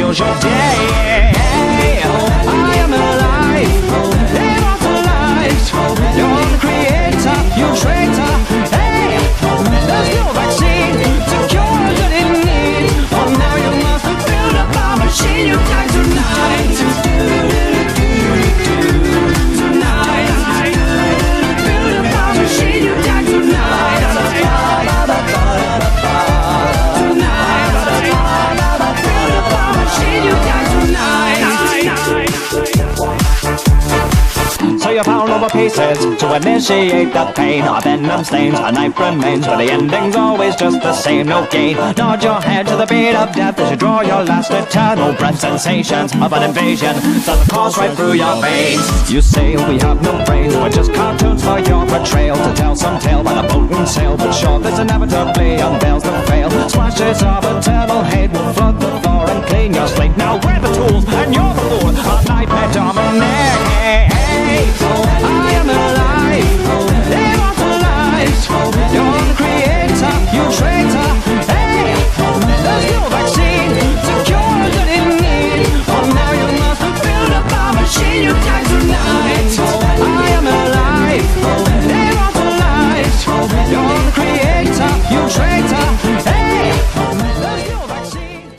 fuels your day. I am alive, immortalized. You're the creator, you traitor. Hey, there's no vaccine to cure that in need. Oh, now you must have built up a machine. You die tonight. Tonight, build up a machine. You die tonight. So you pound over pieces to initiate the pain. A venom stains, a knife remains, but the ending's always just the same. No gain. Nod your head to the beat of death as you draw your last eternal breath. Sensations of an invasion that course right through your veins. You say we have no brains, we're just cartoons for your portrayal. To tell some tale by the potent sail, but sure this inevitably unveils the fail. Splashes of eternal hate will flood the floor and clean your slate. Now we're the tools and you're the fool. A nightmare dominate. I am alive, immortalized. You're the creator, you traitor. Hey, there's no vaccine to cure that in need. Oh, now you must have built up a machine. You die tonight.